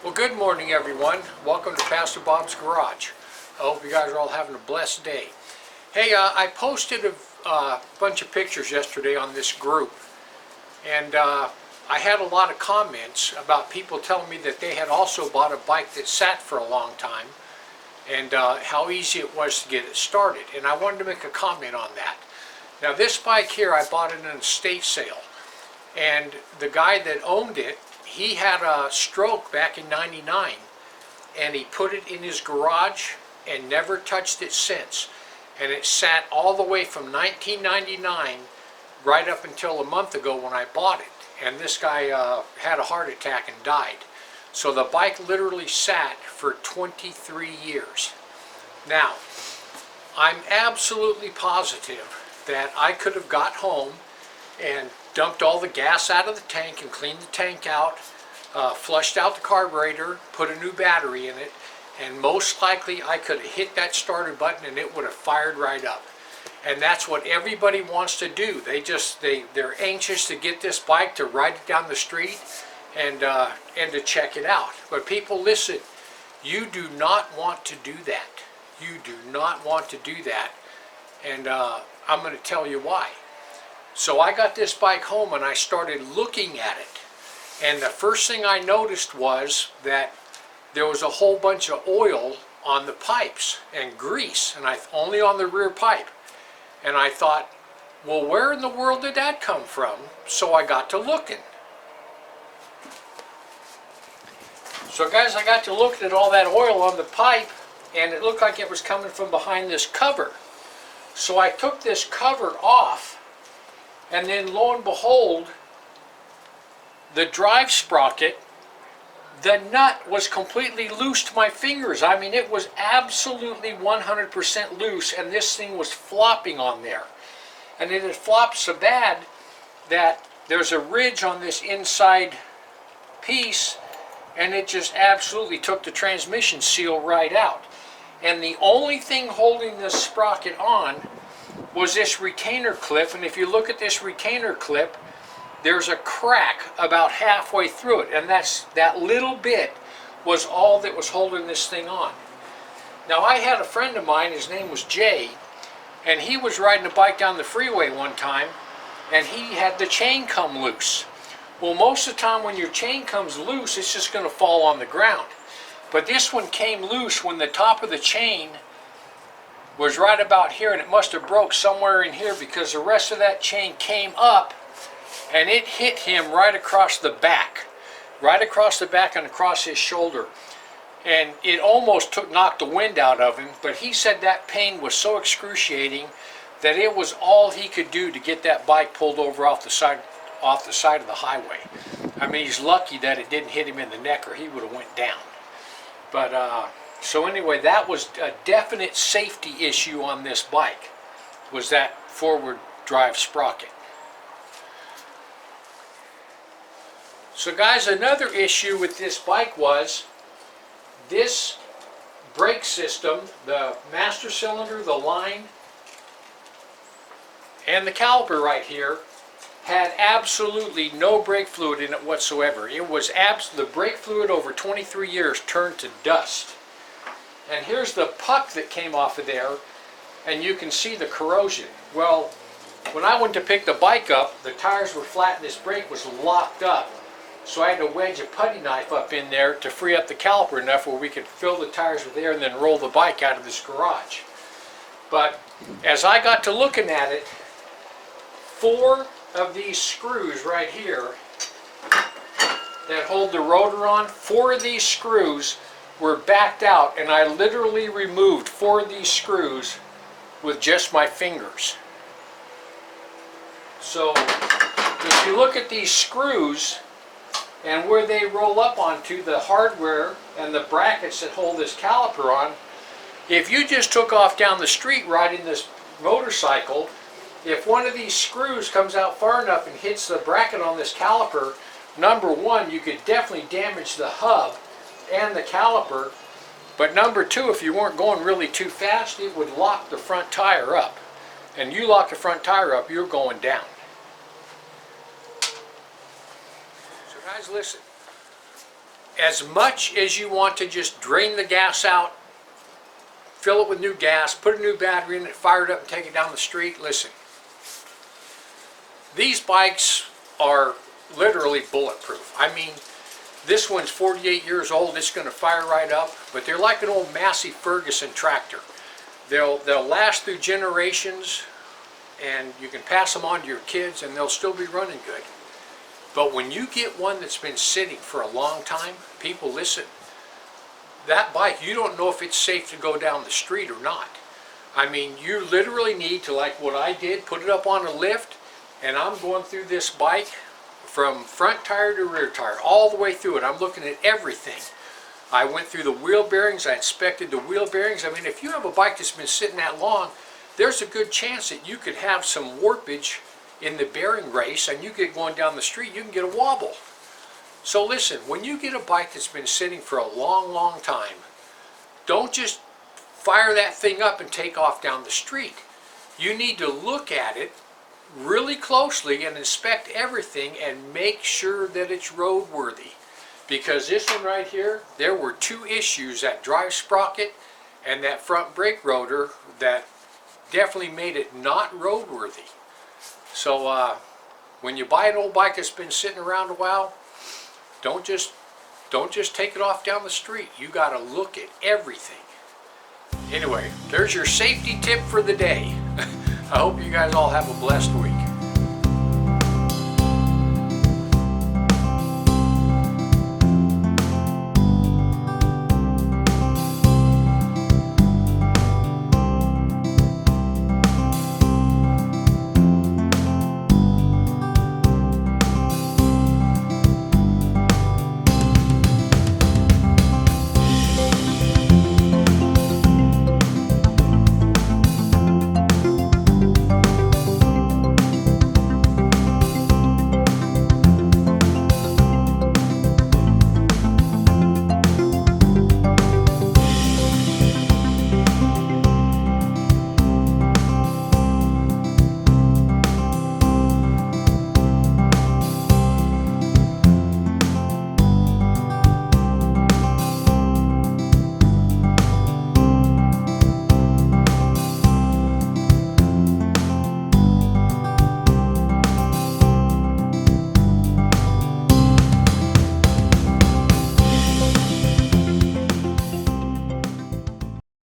Well, good morning, everyone. Welcome to Pastor Bob's Garage. I hope you guys are all having a blessed day. Hey, I posted a bunch of pictures yesterday on this group, and I had a lot of comments about people telling me that they had also bought a bike that sat for a long time, and how easy it was to get it started. And I wanted to make a comment on that. Now, this bike here, I bought it in an estate sale, and the guy that owned it, he had a stroke back in '99, and he put it in his garage and never touched it since. And it sat all the way from 1999 right up until a month ago when I bought it. And this guy had a heart attack and died. So the bike literally sat for 23 years. Now, I'm absolutely positive that I could have got home and dumped all the gas out of the tank and cleaned the tank out, flushed out the carburetor, put a new battery in it, and most likely I could have hit that starter button and it would have fired right up. And that's what everybody wants to do. They're anxious to get this bike, to ride it down the street and to check it out. But people, listen, you do not want to do that. You do not want to do that. And I'm going to tell you why. So I got this bike home and I started looking at it. And the first thing I noticed was that there was a whole bunch of oil on the pipes and grease, and only on the rear pipe. And I thought, well, where in the world did that come from? So I got to looking. So guys, I got to looking at all that oil on the pipe, and it looked like it was coming from behind this cover. So I took this cover off, and then lo and behold, the drive sprocket, the nut was completely loose to my fingers. I mean, it was absolutely 100% loose, and this thing was flopping on there. And it had flopped so bad that there's a ridge on this inside piece, and it just absolutely took the transmission seal right out. And the only thing holding this sprocket on was this retainer clip, and if you look at this retainer clip, there's a crack about halfway through it, and that little bit was all that was holding this thing on. Now, I had a friend of mine, his name was Jay, and he was riding a bike down the freeway one time, and he had the chain come loose. Well, most of the time when your chain comes loose, it's just going to fall on the ground. But this one came loose when the top of the chain was right about here, and it must have broke somewhere in here because the rest of that chain came up, and it hit him right across the back and across his shoulder. And it almost knocked the wind out of him, but he said that pain was so excruciating that it was all he could do to get that bike pulled over off the side of the highway. I mean, he's lucky that it didn't hit him in the neck, or he would have went down. But so anyway, that was a definite safety issue on this bike, was that forward drive sprocket. So guys, another issue with this bike was this brake system, the master cylinder, the line, and the caliper right here had absolutely no brake fluid in it whatsoever. It was the brake fluid over 23 years turned to dust. And here's the puck that came off of there, and you can see the corrosion. Well, when I went to pick the bike up, the tires were flat and this brake was locked up. So I had to wedge a putty knife up in there to free up the caliper enough where we could fill the tires with air and then roll the bike out of this garage. But as I got to looking at it, 4 of these screws right here that hold the rotor on, 4 of these screws were backed out, and I literally removed 4 of these screws with just my fingers. So if you look at these screws and where they roll up onto the hardware and the brackets that hold this caliper on, if you just took off down the street riding this motorcycle, if one of these screws comes out far enough and hits the bracket on this caliper, number one, you could definitely damage the hub and the caliper, but number two, if you weren't going really too fast, it would lock the front tire up. And you lock the front tire up, you're going down. So guys, listen. as much as you want to just drain the gas out, fill it with new gas, put a new battery in it, fire it up and take it down the street, listen. These bikes are literally bulletproof. I mean, this one's 48 years old, it's going to fire right up, but they're like an old Massey Ferguson tractor. They'll last through generations, and you can pass them on to your kids and they'll still be running good. But when you get one that's been sitting for a long time, people, listen, that bike, you don't know if it's safe to go down the street or not. I mean, you literally need to, like what I did, put it up on a lift, and I'm going through this bike from front tire to rear tire, all the way through it. I'm looking at everything. I went through the wheel bearings, I inspected the wheel bearings. I mean, if you have a bike that's been sitting that long, there's a good chance that you could have some warpage in the bearing race, and you get going down the street, you can get a wobble. So listen, when you get a bike that's been sitting for a long time, don't just fire that thing up and take off down the street. You need to look at it really closely and inspect everything and make sure that it's roadworthy. Because this one right here, there were two issues, that drive sprocket and that front brake rotor, that definitely made it not roadworthy. So when you buy an old bike that's been sitting around a while, don't just take it off down the street. You got to look at everything. Anyway, there's your safety tip for the day. I hope you guys all have a blessed week.